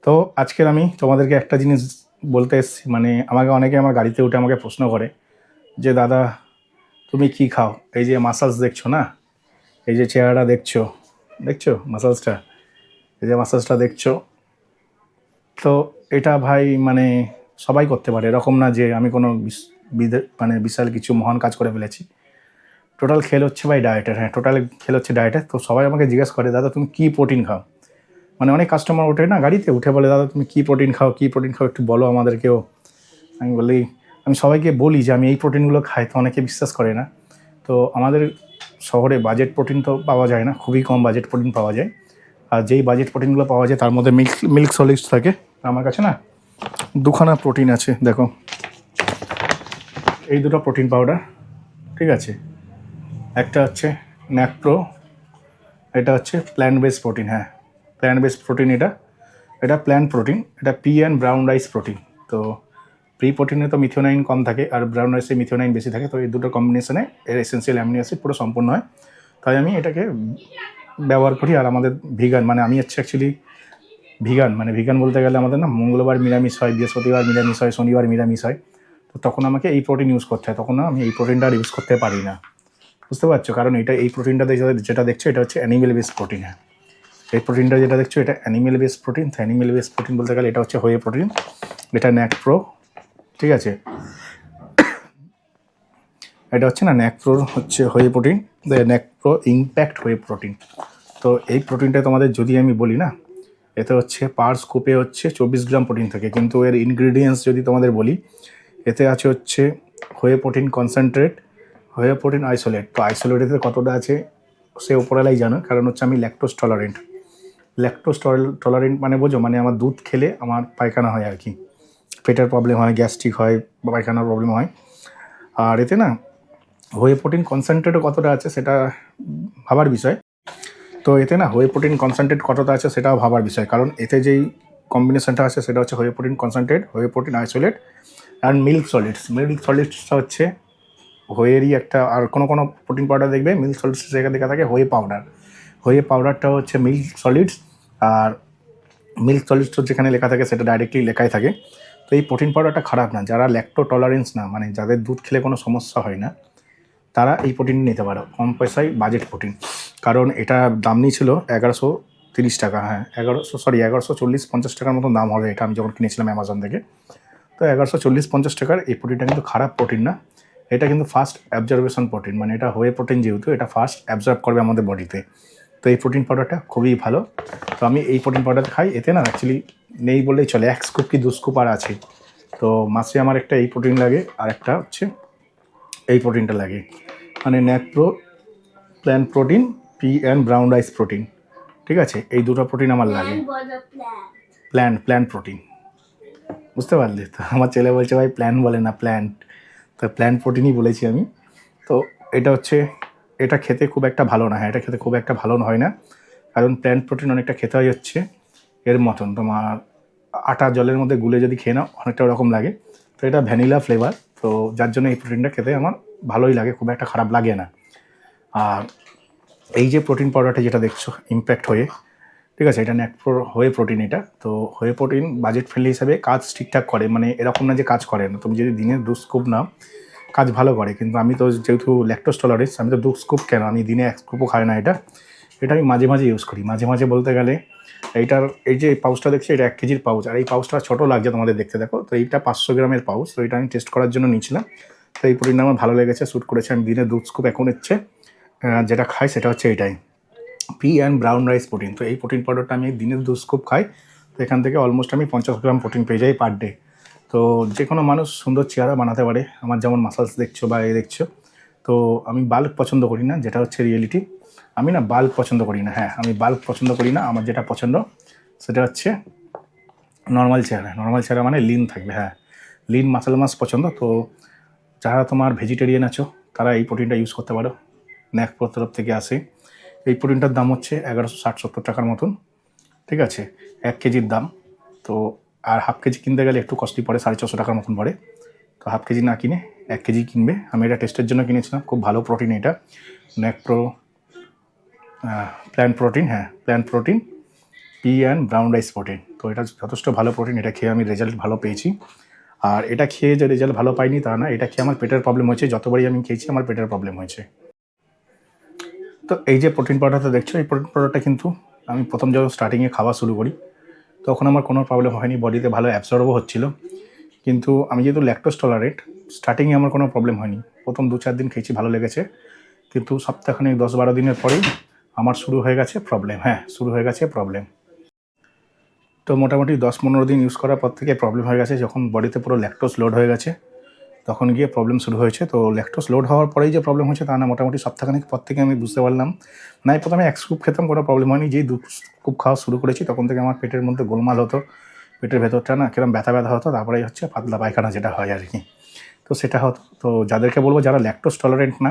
তো আজকের আমি তোমাদেরকে একটা জিনিস বলতে এসেছি, মানে আমাকে অনেকে আমার গাড়িতে উঠে আমাকে প্রশ্ন করে যে দাদা তুমি কি খাও? এই যে মাসাজ দেখছো না, এই যে চেহারাটা দেখছো, দেখছো মাসাজটা, এই যে মাসাজটা দেখছো, তো এটা ভাই মানে সবাই করতে পারে, এরকম না যে আমি কোনো মানে বিশাল কিছু মহান কাজ করে ফেলেছি। টোটাল খেল হচ্ছে ভাই ডায়েটের, হ্যাঁ টোটাল খেল হচ্ছে ডায়েটের। তো সবাই আমাকে জিজ্ঞেস করে দাদা তুমি কী প্রোটিন খাও, মানে অনেক কাস্টমার ওঠে না গাড়িতে, উঠে বলে দাদা তুমি কী প্রোটিন খাও, কী প্রোটিন খাও একটু বলো আমাদেরকেও। আমি বলি, আমি সবাইকে বলি যে আমি এই প্রোটিনগুলো খাই, তো অনেকে বিশ্বাস করে না। তো আমাদের শহরে বাজেট প্রোটিন তো পাওয়া যায় না, খুবই কম বাজেট প্রোটিন পাওয়া যায়। আর যেই বাজেট প্রোটিনগুলো পাওয়া যায় তার মধ্যে মিল্ক সলিডস থাকে। আমার কাছে না দুখানা প্রোটিন আছে, দেখো এই দুটো প্রোটিন পাউডার, ঠিক আছে। একটা হচ্ছে ন্যাকপ্রো, এটা হচ্ছে প্ল্যান্ট বেস প্রোটিন, হ্যাঁ প্ল্যান্ট বেস প্রোটিন। এটা প্ল্যান্ট প্রোটিন, এটা P and brown rice protein. তো প্রি প্রোটিনে তো মিথিওনাইন কম থাকে আর ব্রাউন রাইসে মিথিওনাইন বেশি থাকে, তো এই দুটো কম্বিনেশনে এর এসেন্সিয়াল অ্যামিনো অ্যাসিড পুরো সম্পূর্ণ হয়। তাই আমি এটাকে ব্যবহার করি। আর আমাদের ভিগান, মানে আমি হচ্ছে অ্যাকচুয়ালি ভিগান, মানে ভিগান বলতে গেলে আমাদের না মঙ্গলবার নিরামিষ হয়, বৃহস্পতিবার নিরামিষ হয়, শনিবার নিরামিষ হয়। তো তখন আমাকে এই প্রোটিন ইউজ করতে হয়, তখন না আমি এই প্রোটিনটা আর ইউজ করতে পারি না, বুঝতে পারছো? কারণ এই প্রোটিনটাতে যেটা দেখছো এটা হচ্ছে অ্যানিমেল বেস প্রোটিন। হ্যাঁ এই প্রোটিনটা যেটা দেখছো এটা অ্যানিমেল বেস প্রোটিন। তো অ্যানিমেল বেস প্রোটিন বলতে গেলে এটা হচ্ছে হোয়ে প্রোটিন, এটা ন্যাকপ্রো, ঠিক আছে। এটা হচ্ছে না ন্যাকপ্রোর হচ্ছে হোয়ে প্রোটিন, ন্যাকপ্রো ইম্প্যাক্ট হোয়ে প্রোটিন। তো এই প্রোটিনটা তোমাদের যদি আমি বলি না, এতে হচ্ছে পার স্কুপে হচ্ছে 24 গ্রাম প্রোটিন থাকে, কিন্তু এর ইনগ্রিডিয়েন্টস যদি তোমাদের বলি, এতে আছে হচ্ছে whey protein concentrate, whey protein isolate. তো আইসোলেটেতে কতটা আছে সে ওপরালাই জানো, কারণ হচ্ছে আমি ল্যাকটোজ টলারেন্ট। ল্যাকটোজ টলারেন্ট মানে বোঝো, মানে আমার দুধ খেলে আমার পায়খানা হয় আর কি, পেটের প্রবলেম হয়, গ্যাস্ট্রিক হয় বা পায়খানার প্রবলেম হয়। আর এতে না হোয়ে প্রোটিন কনসেন্ট্রেটও কতটা আছে সেটা ভাবার বিষয়। তো এতে না হোয়ে প্রোটিন কনসেন্ট্রেট কতটা আছে সেটাও ভাবার বিষয়, কারণ এতে যেই কম্বিনেশনটা আছে সেটা হচ্ছে whey protein concentrate, whey protein isolate and milk solids. Milk সলিডসটা হচ্ছে হোয়েরই একটা, আর কোনো প্রোটিন পাউডার দেখবে মিল্ক সলিডস জায়গা দেখা থাকে হোয়ে পাউডার। হোয়ে পাউডারটা হচ্ছে মিল্ক সলিডস, আর মিল্ক সলিডস যেখানে লেখা থাকে সেটা ডাইরেক্টলি লেখাই থাকে। তো এই প্রোটিন পাউডারটা খারাপ না, যারা ল্যাকটো টলারেন্স না, মানে যাদের দুধ খেলে কোনো সমস্যা হয় না, তারা এই প্রোটিন নিতে পারো, কম পয়সায় বাজেট প্রোটিন। কারণ এটা দাম নিয়েছিল 1130 টাকা, হ্যাঁ 1140-50 টাকার মতো দাম হবে এটা, আমি যখন কিনেছিলাম অ্যামাজন থেকে। তো 1140-50 টাকার এই প্রোটিনটা কিন্তু খারাপ প্রোটিন না, এটা কিন্তু ফাস্ট অ্যাবজর্বেশন প্রোটিন, মানে এটা হোয়ে প্রোটিন যেহেতু এটা ফাস্ট অ্যাবজর্ব করবে আমাদের বডিতে। তো এই প্রোটিন পাউডারটা খুবই ভালো। তো আমি এই প্রোটিন পাউডার খাই, এতে না অ্যাকচুয়ালি নেই বললেই চলে, 1 স্কুপ কি 2 স্কুপ আর আছে। তো মাসে আমার একটা এই প্রোটিন লাগে আর একটা হচ্ছে এই প্রোটিনটা লাগে, মানে Nakpro plant protein, pea and brown rice protein, ঠিক আছে। এই দুটো প্রোটিন আমার লাগে, প্ল্যান্ট প্রোটিন, বুঝতে পারলে? তো আমার ছেলে বলছে ভাই প্ল্যান বলে না প্ল্যান্ট, তো প্ল্যান্ট প্রোটিনই বলেছি আমি। তো এটা হচ্ছে, এটা খেতে খুব একটা ভালো না, হ্যাঁ এটা খেতে খুব একটা ভালো হয় না, কারণ প্ল্যান্ট প্রোটিন অনেকটা খেতে হয় হচ্ছে এর মতন তোমার আটা জলের মধ্যে গুলে যদি খেয়ে নাও অনেকটা ওরকম লাগে। তো এটা ভ্যানিলা ফ্লেভার, তো যার জন্য এই প্রোটিনটা খেতে আমার ভালোই লাগে, খুব একটা খারাপ লাগে না। আর এই যে প্রোটিন পাউডারটা যেটা দেখছো ইম্প্যাক্ট হয়ে, ঠিক আছে, এটা ন্যাকপ্রো হোয়ে প্রোটিন। এটা তো হোয়ে প্রোটিন বাজেট ফ্রেন্ডলি হিসাবে কাজ ঠিকঠাক করে, মানে এরকম না যে কাজ করে না, তুমি যদি দিনে 2 স্কুপ নাও কাজ ভালো করে। কিন্তু আমি তো যেহেতু ল্যাকটোজ টলারেন্স, আমি তো 2 স্কুপ কেন, আমি দিনে 1 স্কুপও খাই না এটা। এটা আমি মাঝে মাঝে ইউজ করি, মাঝে মাঝে বলতে গেলে এইটার এই যে পাউচটা দেখছি এটা 1 কেজির পাউচ, আর এই পাউচটা ছোটো লাগছে তোমাদের দেখতে, দেখো। তো এইটা 500 গ্রামের পাউচ, তো এটা আমি টেস্ট করার জন্য নিয়েছিলাম। তো এই প্রোটিনটা আমার ভালো লেগেছে, শ্যুট করেছে। আমি দিনে 2 স্কুপ এখন ইচ্ছে যেটা খাই সেটা হচ্ছে এইটাই, P and brown rice protein. তো এই প্রোটিন পাউডারটা আমি দিনে 2 স্কুপ খাই, তো এখান থেকে অলমোস্ট আমি 50 গ্রাম প্রোটিন পেয়ে যাই পার ডে। তো যে কোনো মানুষ সুন্দর চেহারা বানাতে পারে, আমার যেমন মাসালস দেখছো বা এ দেখছো। তো আমি বাল্ক পছন্দ করি না, যেটা হচ্ছে রিয়েলিটি। আমি না বাল্ক পছন্দ করি না, হ্যাঁ আমি বাল্ক পছন্দ করি না। আমার যেটা পছন্দ সেটা হচ্ছে নর্মাল চেহারা। নর্মাল চেহারা মানে লিন থাকবে, হ্যাঁ লিন মাসাল মাস পছন্দ। তো যারা তোমার ভেজিটেরিয়ান আছো তারা এই প্রোটিনটা ইউজ করতে পারো, ন্যাকপ্রোর তরফ থেকে আসে। এই প্রোটিনটার দাম হচ্ছে 1160-70 টাকার মতন, ঠিক আছে 1 কেজির দাম। তো আর হাফ কেজি কিনতে গেলে একটু কস্টলি পড়ে, 450 টাকার মতন পড়ে। তো হাফ কেজি না কিনে 1 কেজি কিনবে। আমি এটা টেস্টের জন্য কিনেছিলাম, খুব ভালো প্রোটিন এটা, ন্যাকপ্রো প্ল্যান্ট প্রোটিন, হ্যাঁ plant protein. Pea and brown rice protein. তো এটা যথেষ্ট ভালো প্রোটিন, এটা খেয়ে আমি রেজাল্ট ভালো পেয়েছি। আর এটা খেয়ে যে রেজাল্ট ভালো পাইনি তা না, এটা খেয়ে আমার পেটের প্রবলেম হয়েছে, যতবারই আমি খেয়েছি আমার পেটের প্রবলেম হয়েছে। তো এই যে প্রোটিন পাউডারটা দেখছো, এই প্রোটিন পাউডারটা কিন্তু আমি প্রথম যখন স্টার্টিংয়ে খাওয়া শুরু করি তখন আমার কোনো প্রবলেম হয়নি, বডিতে ভালো অ্যাবসর্বও হচ্ছিল। কিন্তু আমি যেহেতু ল্যাকটোজ টলারেট, স্টার্টিংয়ে আমার কোনো প্রবলেম হয়নি। প্রথম 2-4 দিন খেয়েছি, ভালো লেগেছে। কিন্তু সপ্তাহখানেক 10-12 দিনের পরেই আমার শুরু হয়ে গেছে প্রবলেম। শুরু হয়ে গেছে প্রবলেম। তো মোটামুটি 10-15 দিন ইউজ করার পর থেকে প্রবলেম হয়ে গেছে। যখন বডিতে পুরো ল্যাকটোজ লোড হয়ে গেছে তখন গিয়ে প্রবলেম শুরু হয়েছে। তো ল্যাকটোজ লোড হওয়ার পরেই যে প্রবলেম হয়েছে তা না, মোটামুটি সপ্তাহখানেক পর থেকে আমি বুঝতে পারলাম। না, প্রথমে 1 স্কুপ খেতাম, কোনো প্রবলেম হয়নি। যেই 2 স্কুপ খাওয়া শুরু করেছি তখন থেকে আমার পেটের মধ্যে গোলমাল হতো, পেটের ভেতরটা না কিরম ব্যথা ব্যথা হতো, তারপরেই হচ্ছে পাতলা পায়খানা যেটা হয় আর কি। তো সেটা হতো। তো যাদেরকে বলবো যারা ল্যাকটোজ টলারেন্ট না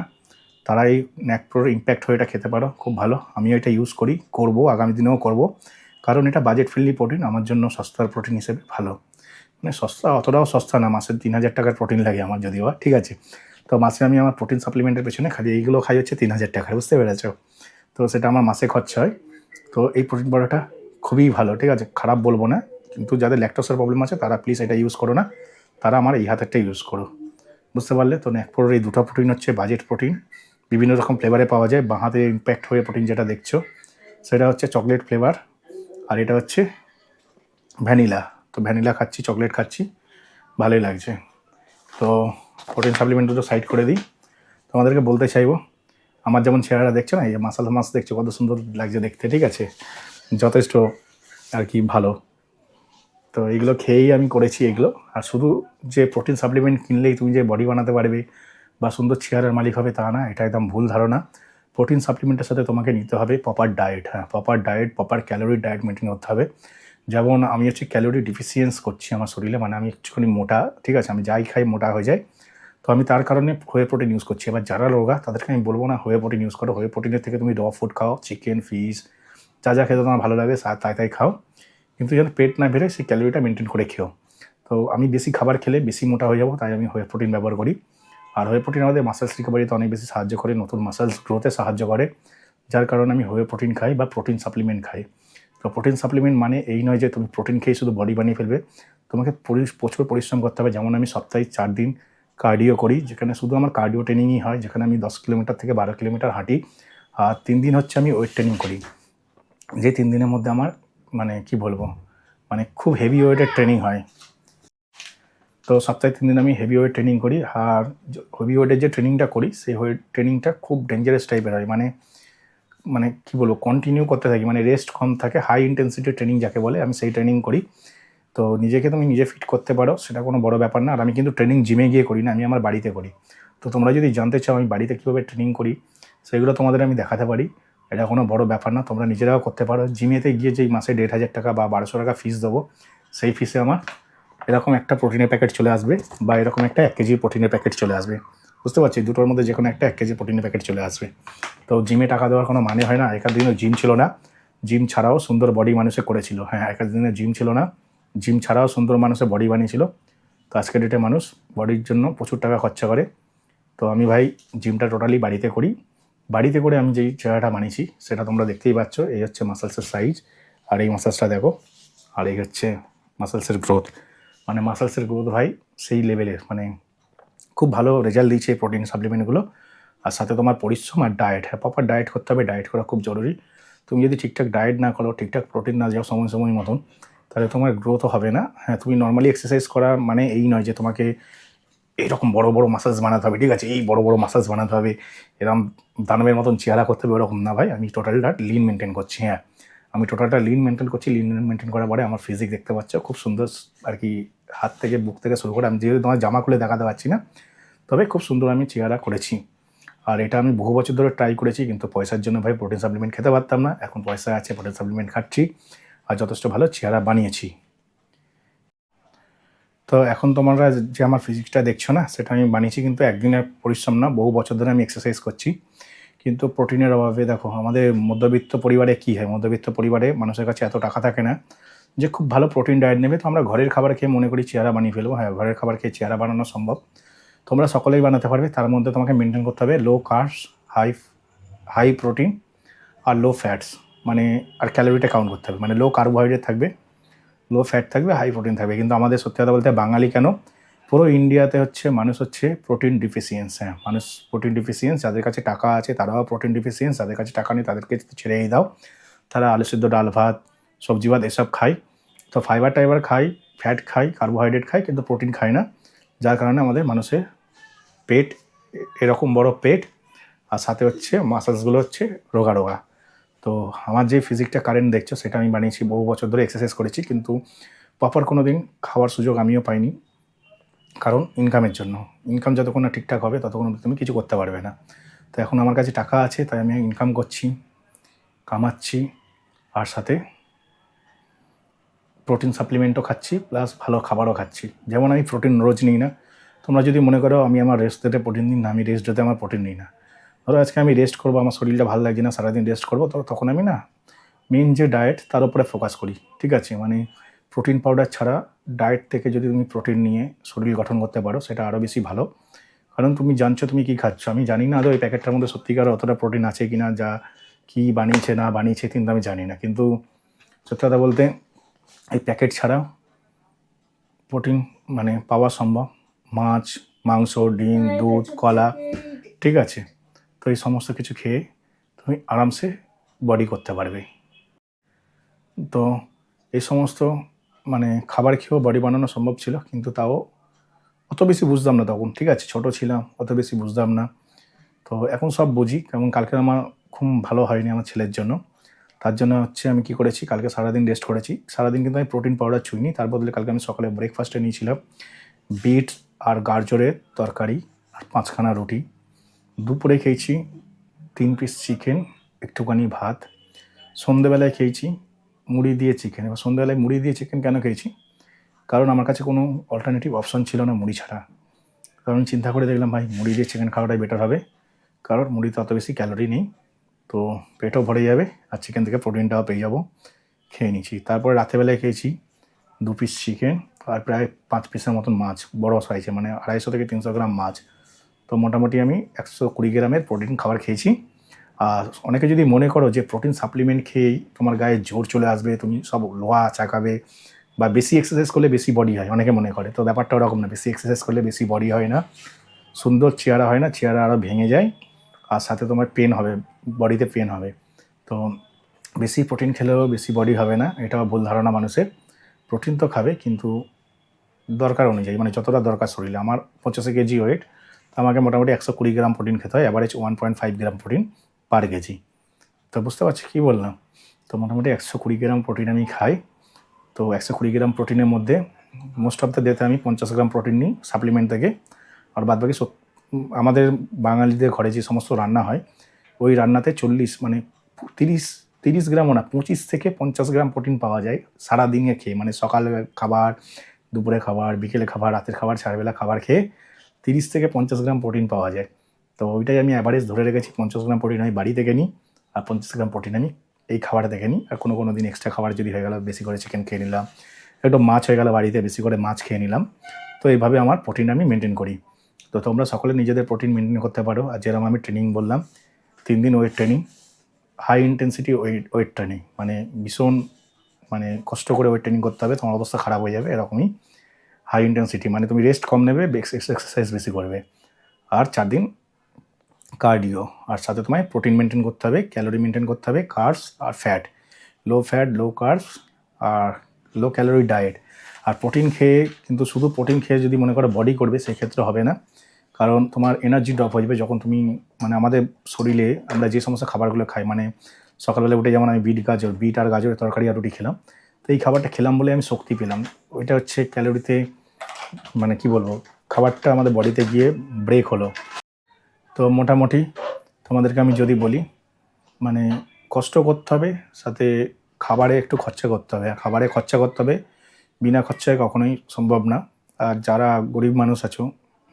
তারা এই ন্যাকপ্রোর ইম্প্যাক্ট হয়ে এটা খেতে পারো, খুব ভালো। আমিও এটা ইউজ করি, করবো, আগামী দিনেও করব, কারণ এটা বাজেট ফ্রেন্ডলি প্রোটিন, আমার জন্য সস্তার প্রোটিন হিসেবে ভালো। মানে সস্তা, অতটাও সস্তা না, মাসে 3000 টাকার প্রোটিন লাগে আমার যদিও, ঠিক আছে। তো মাসে আমি আমার প্রোটিন সাপ্লিমেন্টের পেছনে খালি এইগুলো খাই হচ্ছে 3000 টাকার, বুঝতে পেরেছ? তো সেটা আমার মাসে খরচা হয়। তো এই প্রোটিন পাউডারটা খুবই ভালো, ঠিক আছে, খারাপ বলবো না। কিন্তু যাদের ল্যাকটোসের প্রবলেম আছে তারা প্লিজ এটা ইউজ করো না, তারা আমার এই হাতেরটা ইউজ করো, বুঝতে পারলে? তো ন্যাকপ্রোর এই দুটো প্রোটিন হচ্ছে বাজেট প্রোটিন, বিভিন্ন রকম ফ্লেভারে পাওয়া যায়। বাঁ হাতে ইম্প্যাক্ট হয়ে প্রোটিন যেটা দেখছো সেটা হচ্ছে চকলেট ফ্লেভার, আর এটা হচ্ছে ভ্যানিলা। তো ভ্যানিলা খাচ্ছি, চকলেট খাচ্ছি, ভালোই লাগছে। তো প্রোটিন সাপ্লিমেন্ট দুটো সাইড করে দিই। তোমাদেরকে বলতে চাইবো, আমার যেমন চেহারা দেখছো না, এই মাসাল মাছ দেখছো কত সুন্দর লাগছে দেখতে, ঠিক আছে, যথেষ্ট আর কি ভালো। তো এইগুলো খেয়েই আমি করেছি এগুলো। আর শুধু যে প্রোটিন সাপ্লিমেন্ট কিনলেই তুমি যে বডি বানাতে পারবে বা সুন্দর চেহারার মালিক হবে তা না, এটা একদম ভুল ধারণা। প্রোটিন সাপ্লিমেন্টের সাথে তোমাকে নিতে হবে proper diet. Proper diet, proper calorie diet maintain করতে হবে। যেমন আমি হচ্ছে ক্যালোরি ডিফিসিয়েন্স করছি আমার শরীরে, মানে আমি একটুখানি মোটা, ঠিক আছে, আমি যাই খাই মোটা হয়ে যায়। তো আমি তার কারণে হোয়ে প্রোটিন ইউজ করছি। এবার যারা রোগা তাদেরকে আমি বলবো না হোয়ে প্রোটিন ইউজ করো, হোয়ে প্রোটিনের থেকে তুমি র ফুড খাও, চিকেন, ফিশ, যা যা খেতে তোমার ভালো লাগে তাই তাই খাও, কিন্তু যেন পেট না বেড়ে সেই ক্যালোরিটা মেনটেন করে খেও। তো আমি বেশি খাবার খেলে বেশি মোটা হয়ে যাবো, তাই আমি হোয়ে প্রোটিন ব্যবহার করি। আর হোয়ে প্রোটিন আমাদের মাসেলস রিকভারিতে অনেক বেশি সাহায্য করে, নতুন মাসেলস গ্রোথে সাহায্য করে, যার কারণে আমি হোয়ে প্রোটিন খাই বা প্রোটিন সাপ্লিমেন্ট খাই। তো প্রোটিন সাপ্লিমেন্ট মানে এই নয় যে তুমি প্রোটিন খেয়ে শুধু বডি বানিয়ে ফেলবে, তোমাকে প্রচুর পরিশ্রম করতে হবে। যেমন আমি সপ্তাহে 4 দিন কার্ডিও করি, যেখানে শুধু আমার কার্ডিও ট্রেনিংই হয়, যেখানে আমি 10 কিলোমিটার থেকে 12 কিলোমিটার হাঁটি। আর 3 দিন হচ্ছে আমি ওয়েট ট্রেনিং করি, যে 3 দিনের মধ্যে আমার মানে কি বলবো, মানে খুব হেভি ওয়েটের ট্রেনিং হয়। তো সপ্তাহে 3 দিন আমি হেভি ওয়েট ট্রেনিং করি। আর হেভি ওয়েটের যে ট্রেনিংটা করি সেই ওয়েট ট্রেনিংটা খুব ডেঞ্জারাস টাইপের হয়, মানে কি বলবো, কন্টিনিউ করতে থাকি, মানে রেস্ট কম থাকে, হাই ইন্টেন্সিটি ট্রেনিং যাকে বলে, আমি সেই ট্রেনিং করি। তো নিজেকে তুমি নিজে ফিট করতে পারো, সেটা কোনো বড় ব্যাপার না। আর আমি কিন্তু ট্রেনিং জিমে গিয়ে করি না, আমি আমার বাড়িতে করি। তো তোমরা যদি জানতে চাও আমি বাড়িতে কীভাবে ট্রেনিং করি সেগুলো তোমাদের আমি দেখাতে পারি, এটা কোনো বড় ব্যাপার না, তোমরা নিজেরাও করতে পারো। জিমেতে গিয়ে যেই মাসে 1500 টাকা বা 1200 টাকা ফিস দেবো, সেই ফিসে আমার এরকম একটা প্রোটিনের প্যাকেট চলে আসবে, বা এরকম একটা 1 কেজির প্রোটিনের প্যাকেট চলে আসবে, বুঝতে পারছি, দুটোর মধ্যে যে কোনো একটা 1 কেজি প্রোটিনের প্যাকেট চলে আসবে। তো জিমে টাকা দেওয়ার কোনো মানে হয় না। একার দিনও জিম ছিল না, জিম ছাড়াও সুন্দর বডি মানুষে করেছিল। একার দিনে জিম ছিল না, জিম ছাড়াও সুন্দর মানুষের বডি বানিয়েছিল। তো আজকের ডেটে মানুষ বডির জন্য প্রচুর টাকা খরচা করে। তো আমি ভাই জিমটা টোটালি বাড়িতে করি। বাড়িতে করে আমি যেই চেহারাটা বানিয়েছি সেটা তোমরা দেখতেই পাচ্ছ। এই হচ্ছে মাসেলসের সাইজ, আর এই মাসেলসটা দেখো, আর এই হচ্ছে মাসেলসের গ্রোথ। মানে মাসেলসের গ্রোথ ভাই সেই লেভেলের, মানে খুব ভালো রেজাল্ট দিয়েছে এই প্রোটিন সাপ্লিমেন্টগুলো। আর সাথে তোমার পরিশ্রম আর ডায়েট, প্রপার ডায়েট করতে হবে, ডায়েট করা খুব জরুরি। তুমি যদি ঠিকঠাক ডায়েট না করো, ঠিকঠাক প্রোটিন না যাও সময় সময় মতন, তাহলে তোমার গ্রোথও হবে না। তুমি নর্মালি এক্সারসাইজ করা মানে এই নয় যে তোমাকে এইরকম বড় বড় মাসাজ বানাতে হবে, ঠিক আছে, এই বড় বড় মাসাজ বানাতে হবে, এরকম দানবের মতন চেহারা করতে হবে, ওরকম না ভাই। আমি টোটালটা লিন মেনটেন করছি। আমি টোটালটা লিন মেনটেন করছি। লিন মেনটেন করার পরে আমার ফিজিক দেখতে পাচ্ছ খুব সুন্দর আর কি, হাত থেকে বুক থেকে শুরু করে, আমি যেহেতু তোমার জামা খুলে দেখাতে পারছি না, তবে খুব সুন্দর আমি চেহারা করেছি। আর এটা আমি বহু বছর ধরে ট্রাই করেছি, কিন্তু পয়সার জন্য ভাই প্রোটিন সাপ্লিমেন্ট খেতে পারতাম না। এখন পয়সা আছে, প্রোটিন সাপ্লিমেন্ট খাচ্ছি আর যথেষ্ট ভালো চেহারা বানিয়েছি। তো এখন তোমরা যে আমার ফিজিক্সটা দেখছো না, সেটা আমি বানিয়েছি কিন্তু একদিনের পরিশ্রম না, বহু বছর ধরে আমি এক্সারসাইজ করছি। কিন্তু প্রোটিনের অভাবে দেখো আমাদের মধ্যবিত্ত পরিবারে কী হয়, মধ্যবিত্ত পরিবারে মানুষের কাছে এত টাকা থাকে না যে খুব ভালো প্রোটিন ডায়েট নেবে। তো আমরা ঘরের খাবার খেয়ে মনে করি চেহারা বানিয়ে ফেলবো। ঘরের খাবার খেয়ে চেহারা বানানো সম্ভব, তোমরা সকলেই বানাতে পারবে। তার মধ্যে তোমাকে মেনটেন করতে হবে লো কার্বস, হাই প্রোটিন আর লো ফ্যাটস, মানে আর ক্যালোরিটা কাউন্ট করতে হবে, মানে লো কার্বোহাইড্রেট থাকবে, লো ফ্যাট থাকবে, হাই প্রোটিন থাকবে। কিন্তু আমাদের সত্যি কথা বলতে বাঙালি কেন, পুরো ইন্ডিয়াতে হচ্ছে মানুষ হচ্ছে প্রোটিন ডিফিসিয়েন্স। হ্যাঁ, মানুষ প্রোটিন ডিফিসিয়েন্স। যাদের কাছে টাকা আছে তারাও প্রোটিন ডিফিসিয়েন্স, যাদের কাছে টাকা নেই তাদেরকে ছেড়েই দাও, তারা আলু সিদ্ধ, ডাল ভাত, সবজি ভাত এসব খায়। তো ফাইবার টাইবার খাই, ফ্যাট খাই, কার্বোহাইড্রেট খাই, কিন্তু প্রোটিন খাই না। যার কারণে আমাদের মানুষের পেট এরকম বড় পেট, আর সাথে হচ্ছে মাসেলসগুলো হচ্ছে রোগা রোগা। তো আমার যে ফিজিকটা কারেন্ট দেখছো সেটা আমি বানিয়েছি, বহু বছর ধরে এক্সারসাইজ করেছি, কিন্তু প্রপার কোনো দিন খাওয়ার সুযোগ আমিও পাইনি, কারণ ইনকামের জন্য। ইনকাম যতক্ষণ না ঠিকঠাক হবে ততক্ষণ তুমি কিছু করতে পারবে না। তো এখন আমার কাছে টাকা আছে তাই আমি ইনকাম করছি, কামাচ্ছি, আর সাথে প্রোটিন সাপ্লিমেন্টও খাচ্ছি, প্লাস ভালো খাবারও খাচ্ছি। যেমন আমি প্রোটিন রোজ নিই না। তোমরা যদি মনে করো আমি আমার রেস্ট ডেতে প্রোটিন নিই না, আমি রেস্ট ডেতে আমার প্রোটিন নিই না। ধরো আজকে আমি রেস্ট করবো, আমার শরীরটা ভালো লাগছে না, সারাদিন রেস্ট করবো, তো তখন আমি না মেন যে ডায়েট তার উপরে ফোকাস করি। ঠিক আছে, মানে প্রোটিন পাউডার ছাড়া ডায়েট থেকে যদি তুমি প্রোটিন নিয়ে শরীর গঠন করতে পারো সেটা আরও বেশি ভালো। কারণ তুমি জানছো তুমি কী খাচ্ছ। আমি জানি না আদৌ ওই প্যাকেটটার মধ্যে সত্যিকার অতটা প্রোটিন আছে কি না, যা কী বানিয়েছে না বানিয়েছে কিন্তু আমি জানি না। কিন্তু সত্যি কথা বলতে এই প্যাকেট ছাড়া প্রোটিন মানে পাওয়া সম্ভব। মাছ, মাংস, ডিম, দুধ, কলা, ঠিক আছে। তো এই সমস্ত কিছু খেয়ে তুমি আরামসে বডি করতে পারবে। তো এই সমস্ত মানে খাবার খেয়েও বডি বানানো সম্ভব ছিল, কিন্তু তাও অত বেশি বুঝতাম না তখন। ঠিক আছে, ছোট ছিলাম, অত বেশি বুঝতাম না। তো এখন সব বুঝি। কেমন কালকে আমার খুব ভালো হয়নি আমার ছেলের জন্য, তার জন্য হচ্ছে আমি কী করেছি, কালকে সারাদিন রেস্ট করেছি। সারাদিন কিন্তু আমি প্রোটিন পাউডার ছুঁইনি। তার বদলে কালকে আমি সকালে ব্রেকফাস্টে নিয়েছিলাম বিট আর গাজরের তরকারি আর 5খানা রুটি। দুপুরে খেয়েছি 3 পিস চিকেন, একটুখানি ভাত। সন্ধেবেলায় খেয়েছি মুড়ি দিয়ে চিকেন। এবার সন্ধেবেলায় মুড়ি দিয়ে চিকেন কেন খেয়েছি, কারণ আমার কাছে কোনো অল্টারনেটিভ অপশন ছিল না মুড়ি ছাড়া। কারণ আমি চিন্তা করে দেখলাম ভাই মুড়ি দিয়ে চিকেন খাওয়াটাই বেটার হবে, কারণ মুড়িতে অত বেশি ক্যালোরি নেই, তো পেটও ভরে যাবে আর চিকেন থেকে প্রোটিনটাও পেয়ে যাবো। খেয়ে নিয়েছি। তারপরে রাত্রেবেলায় খেয়েছি 2 পিস চিকেন আর প্রায় 5 পিসের মতন মাছ, বড় সাইজে, মানে 250 থেকে 300 গ্রাম মাছ। তো মোটামুটি আমি 120 গ্রামের প্রোটিন খাবার খেয়েছি। আর অনেকে যদি মনে করো যে প্রোটিন সাপ্লিমেন্ট খেয়েই তোমার গায়ে জোর চলে আসবে, তুমি সব লোহা চাকাবে, বা বেশি এক্সারসাইজ করলে বেশি বডি হয়, অনেকে মনে করে। তো ব্যাপারটা ওরকম না, বেশি এক্সারসাইজ করলে বেশি বডি হয় না, সুন্দর চেহারা হয় না, চেহারা আরও ভেঙে যায়, আর সাথে তোমার পেন হবে, বডিতে পেন হবে। তো বেশি প্রোটিন খেলেও বেশি বডি হবে না, এটাও ভুল ধারণা মানুষের। প্রোটিন তো খাবে, কিন্তু দরকার অনুযায়ী, মানে যতটা দরকার শরীরে। আমার 85 কেজি ওয়েট, তো আমাকে মোটামুটি 120 গ্রাম প্রোটিন খেতে হয়, অ্যাভারেজ 1.5 গ্রাম প্রোটিন পার কেজি। তো বুঝতে পারছি কী বললাম। তো মোটামুটি 120 গ্রাম প্রোটিন আমি খাই। তো 120 গ্রাম প্রোটিনের মধ্যে মোস্ট অফ দ্য ডেতে আমি 50 গ্রাম প্রোটিন নিই সাপ্লিমেন্ট থেকে, আর বাদবাকি আমাদের বাঙালিদের ঘরে যে সমস্ত রান্না হয় ওই রান্নাতে 40 মানে 30 গ্রামও না, 25 থেকে 50 গ্রাম প্রোটিন পাওয়া যায় সারাদিনে খেয়ে। মানে সকালে খাবার, দুপুরে খাবার, বিকেলে খাবার, রাতের খাবার, চারবেলা খাবার খেয়ে 30 থেকে 50 গ্রাম প্রোটিন পাওয়া যায়। তো ওইটাই আমি অ্যাভারেজ ধরে রেখেছি। 50 গ্রাম প্রোটিন আমি বাড়ি থেকে নিই, আর 50 গ্রাম প্রোটিন আমি এই খাবারটা থেকে নিই। আর কোনো দিন এক্সট্রা খাবার যদি হয়ে গেল, বেশি করে চিকেন খেয়ে নিলাম, একটু মাছ হয়ে গেল বাড়িতে, বেশি করে মাছ খেয়ে নিলাম। তো এইভাবে আমার প্রোটিন আমি মেনটেন করি। তো তোমরা সকলে নিজেদের প্রোটিন মেনটেন করতে পারো। আর যেরকম আমি ট্রেনিং বললাম, 3 দিন weight training, high intensity weight training, মানে ভীষণ মানে কষ্ট করে ওয়েট ট্রেনিং করতে হবে, তোমার অবস্থা খারাপ হয়ে যাবে, এরকমই হাই ইন্টেন্সিটি। মানে তুমি রেস্ট কম নেবে, এক্সারসাইজ বেশি করবে। আর 4 দিন কার্ডিও, আর সাথে তোমায় প্রোটিন মেনটেন করতে হবে, ক্যালোরি মেনটেন করতে হবে, কার্বস আর ফ্যাট, লো ফ্যাট, লো কার্বস আর লো ক্যালোরি ডায়েট। আর প্রোটিন খেয়ে, কিন্তু শুধু প্রোটিন খেয়ে যদি মনে করো বডি করবে, সেক্ষেত্রে হবে না, কারণ তোমার এনার্জি ড্রপ হয়ে যাবে যখন তুমি, মানে আমাদের শরীরে আমরা যে সমস্ত খাবারগুলো খাই, মানে সকালবেলা উঠে যেমন আমি বিট আর গাজরের তরকারি আর রুটি খেলাম, তো এই খাবারটা খেলাম বলে আমি শক্তি পেলাম। ওইটা হচ্ছে ক্যালোরিতে, মানে কি বলবো, খাবারটা আমাদের বডিতে গিয়ে ব্রেক হলো। তো মোটামুটি তোমাদেরকে আমি যদি বলি, মানে কষ্ট করতে হবে, সাথে খাবারে একটু খরচা করতে হবে। আর খাবারে খরচা করতে হবে, বিনা খরচায় কখনোই সম্ভব না। আর যারা গরিব মানুষ আছো,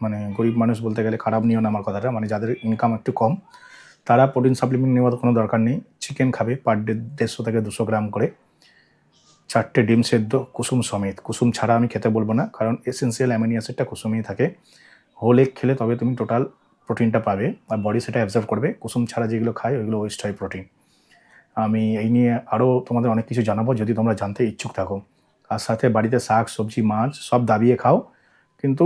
মানে গরিব মানুষ বলতে গেলে খারাপ নিও না আমার কথাটা, মানে যাদের ইনকাম একটু কম, তারা প্রোটিন সাপ্লিমেন্ট নেওয়ার কোনো দরকার নেই। চিকেন খাবে পার ডে 150 থেকে 200 গ্রাম করে, 4টে ডিম সেদ্ধ কুসুম সমেত। কুসুম ছাড়া আমি খেতে বলবো না, কারণ এসেন্সিয়াল অ্যামিনো অ্যাসিডটা কুসুমেই থাকে। হোল এগ খেলে তবে তুমি টোটাল প্রোটিনটা পাবে, আর বডি সেটা অ্যাবজর্ব করবে। কুসুম ছাড়া যেগুলো খায় ওইগুলো ওয়েস্ট হয় প্রোটিন। আমি এই নিয়ে আরও তোমাদের অনেক কিছু জানাবো যদি তোমরা জানতে ইচ্ছুক থাকো। আর সাথে বাড়িতে শাক সবজি মাছ সব দাবিয়ে খাও, কিন্তু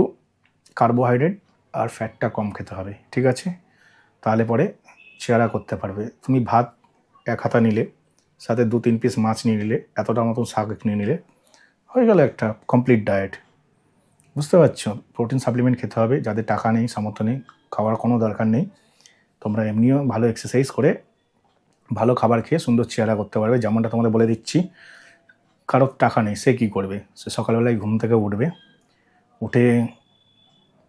কার্বোহাইড্রেট আর ফ্যাটটা কম খেতে হবে, ঠিক আছে? তাহলে পরে চেহারা করতে পারবে। তুমি ভাত 1 হাতা নিলে, সাথে 2-3 পিস মাছ নিয়ে নিলে, এতটা মতন শাক নিয়ে নিলে, হয়ে গেল একটা কমপ্লিট ডায়েট। বুঝতে পারছো? প্রোটিন সাপ্লিমেন্ট খেতে হবে। যাদের টাকা নেই, সামর্থ্য নেই, খাওয়ার কোনো দরকার নেই, তোমরা এমনিও ভালো এক্সারসাইজ করে ভালো খাবার খেয়ে সুন্দর চেহারা করতে পারবে। যেমনটা তোমাদের বলে দিচ্ছি, কারোর টাকা নেই, সে কী করবে? সে সকালবেলায় ঘুম থেকে উঠবে, উঠে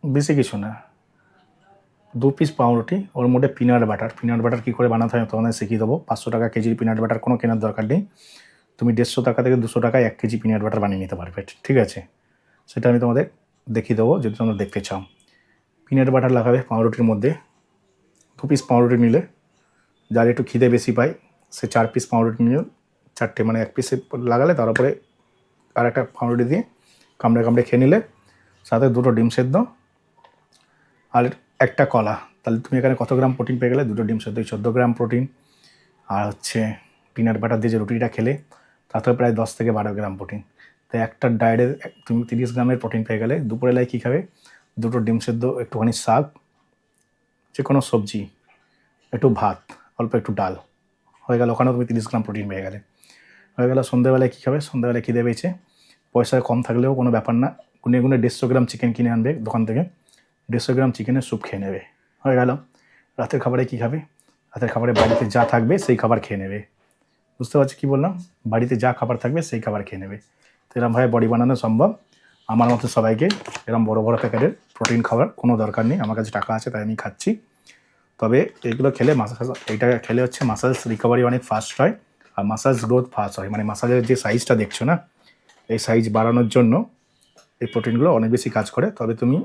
বেশি কিছু না, 2 পিস পাউরুটি, ওর মধ্যে পিনাট বাটার কী করে বানাতে হয় তোমাদের শিখিয়ে দেবো। 500 টাকা কেজির পিনাট বাটার কোনো কেনার দরকার নেই। তুমি 150 টাকা থেকে 200 টাকায় 1 কেজি পিনাট বাটার বানিয়ে নিতে পারবে, ঠিক আছে? সেটা আমি তোমাদের দেখিয়ে দেবো যদি তোমরা দেখতে চাও। পিনাট বাটার লাগাবে পাউরুটির মধ্যে। 2 পিস পাউরুটি নিলে, যার একটু খিদে বেশি পায় সে 4 পিস পাউরুটি নিয়ে, 4টে মানে 1 পিসে লাগালে, তার উপরে আর একটা পাউরুটি দিয়ে কামড়ে কামড়ে খেয়ে নিলে, সাথে 2টো ডিম সেদ্ধ আর একটা কলা। তাহলে তুমি এখানে কত গ্রাম প্রোটিন পেয়ে গেলে? 2টো ডিম সেদ্ধ 14 গ্রাম প্রোটিন। আর হচ্ছে পিনাট বাটার দিয়ে যে রুটিটা খেলে তাতে প্রায় 10 থেকে 12 গ্রাম প্রোটিন। তো একটা ডায়েটে তুমি 30 গ্রামের প্রোটিন পেয়ে গেলে। দুপুরবেলায় কী খাবে? 2টো ডিম সেদ্ধ, একটুখানি শাক, যে কোনো সবজি, একটু ভাত, অল্প একটু ডাল, হয়ে গেল। ওখানেও তুমি 30 গ্রাম প্রোটিন পেয়ে গেলে। হয়ে গেল। সন্ধ্যেবেলায় কী খাবে? সন্ধ্যেবেলায় খিদে পেয়েছে, পয়সা কম থাকলেও কোনো ব্যাপার না, গুনে গুনে 150 গ্রাম চিকেন কিনে আনবে দোকান থেকে, 150 গ্রাম চিকেনের স্যুপ খেয়ে নেবে, হয়ে গেল। রাতের খাবারে কী খাবে? রাতের খাবারে বাড়িতে যা থাকবে সেই খাবার খেয়ে নেবে। বুঝতে পারছি কী বললাম? বাড়িতে যা খাবার থাকবে সেই খাবার খেয়ে নেবে। তো এরমভাবে বডি বানানো সম্ভব। আমার মতো সবাইকে এরম বড় বড় প্যাকেটের প্রোটিন খাওয়ার কোনো দরকার নেই। আমার কাছে টাকা আছে তাই আমি খাচ্ছি। তবে এগুলো খেলে এইটা খেলে হচ্ছে মাসেলস রিকভারি অনেক ফাস্ট হয়, আর মাসেলস গ্রোথ ফাস্ট হয়। মানে মাসেলের যে সাইজটা দেখছো না, এই সাইজ বাড়ানোর জন্য এই প্রোটিনগুলো অনেক বেশি কাজ করে। তবে তুমি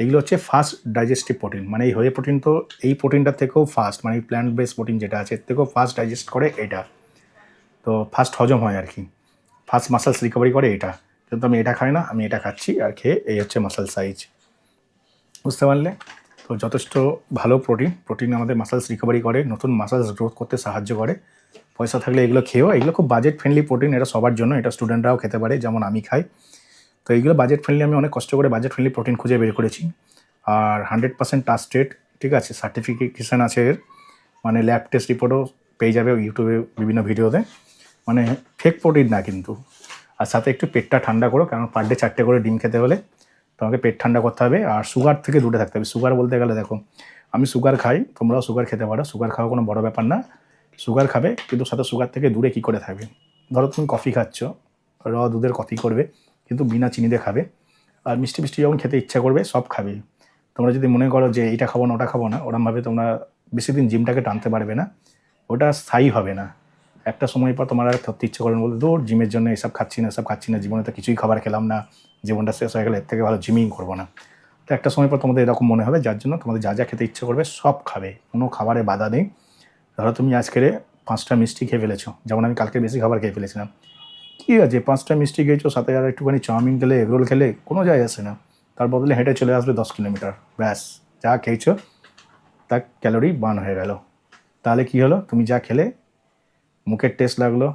এগুলো হচ্ছে ফাস্ট ডাইজেস্টিভ প্রোটিন, মানে এই হোয়ে প্রোটিন তো এই প্রোটিনটার থেকেও ফাস্ট, মানে প্ল্যান্ট বেস প্রোটিন যেটা আছে এর থেকেও ফাস্ট ডাইজেস্ট করে এটা, তো ফাস্ট হজম হয় আর কি, ফাস্ট মাসেলস রিকভারি করে এটা। কিন্তু আমি এটা খাই না, আমি এটা খাচ্ছি, আর খেয়ে এই হচ্ছে মাসেল সাইজ। বুঝতে পারলে? তো যথেষ্ট ভালো প্রোটিন আমাদের মাসেলস রিকভারি করে, নতুন মাসেলস গ্রোথ করতে সাহায্য করে। পয়সা থাকলে এগুলো খেয়েও, এগুলো খুব বাজেট ফ্রেন্ডলি প্রোটিন, এটা সবার জন্য, এটা স্টুডেন্টরাও খেতে পারে, যেমন আমি খাই। তো এইগুলো বাজেট ফ্রেন্ডলি, আমি অনেক কষ্ট করে বাজেট ফ্রেন্ডলি প্রোটিন খুঁজে বের করেছি। আর 100% ট্রাস্টেড, ঠিক আছে, সার্টিফিকেশান আছে এর, মানে ল্যাব টেস্ট রিপোর্টও পেয়ে যাবে ইউটিউবে বিভিন্ন ভিডিওতে, মানে ফেক প্রোটিন না কিন্তু। আর সাথে একটু পেটটা ঠান্ডা করো, কারণ পার ডে 4টে করে ডিম খেতে হলে তোমাকে পেট ঠান্ডা করতে হবে। আর সুগার থেকে দূরে থাকতে হবে। সুগার বলতে গেলে দেখো, আমি সুগার খাই, তোমরাও সুগার খেতে পারো, সুগার খাওয়া কোনো বড় ব্যাপার না। সুগার খাবে, কিন্তু সাথে সুগার থেকে দূরে কী করে থাকবে? ধরো তুমি কফি খাচ্ছ, দুধের কফি করবে, কিন্তু বিনা চিনিতে খাবে। আর মিষ্টি মিষ্টি যখন খেতে ইচ্ছা করবে সব খাবে। তোমরা যদি মনে করো যে এইটা খাবো না ওটা খাবো না, ওরমভাবে তোমরা বেশি দিন জিমটাকে টানতে পারবে না, ওটা স্থায়ী হবে না। একটা সময় পর তোমার আর ধরতে ইচ্ছে করেন, বলতে দূর জিমের জন্য এসব খাচ্ছি না, জীবনে তো কিছুই খাবার খেলাম না, জীবনটা শেষ হয়ে গেলে এর থেকে ভালো জিমিং করবো না। তো একটা সময় পর তোমাদের এরকম মনে হবে, যার জন্য তোমাদের যা যা খেতে ইচ্ছে করবে সব খাবে, কোনো খাবারে বাধা নেই। ধরো তুমি আজকের 5টা মিষ্টি খেয়ে ফেলেছো, যেমন আমি কালকে বেশি খাবার খেয়ে ফেলেছিলাম, কী আছে 5টা মিষ্টি খেয়েছো, সাথে আর একটুখানি চাউমিন খেলে, এগরোল খেলে কোনো যায় আসে না, তার বদলে হেঁটে চলে আসবে 10 কিলোমিটার, ব্যাস যা খেয়েছো তা ক্যালোরি বার্ন হয়ে গেল। তাহলে কি হলো? তুমি যা খেলে মুখের টেস্ট লাগলো,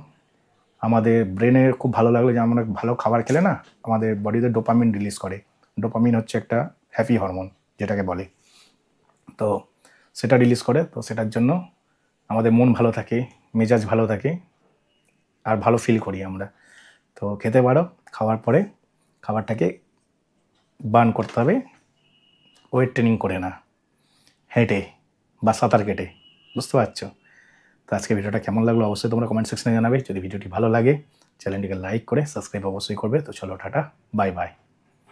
আমাদের ব্রেনের খুব ভালো লাগলো যে আমরা ভালো খাবার খেলে না আমাদের বডিতে ডোপামিন রিলিজ করে। ডোপামিন হচ্ছে একটা হ্যাপি হরমোন যেটাকে বলে, তো সেটা রিলিজ করে। তো সেটার জন্য আমাদের মন ভালো থাকে, মেজাজ ভালো থাকে, আর ভালো ফিল করি আমরা। তো খেতে পারো, খাওয়ার পরে খাবারটাকে বার্ন করতে হবে, ওয়েট ট্রেনিং করে না, হেঁটে বা সাঁতার কেটে। বুঝতে পারছো? তো আজকে ভিডিওটা কেমন লাগলো অবশ্যই তোমরা কমেন্ট সেকশনে জানাবে। যদি ভিডিওটি ভালো লাগে চ্যানেলটিকে লাইক করে সাবস্ক্রাইব অবশ্যই করবে। তো চলো টাটা, বাই বাই।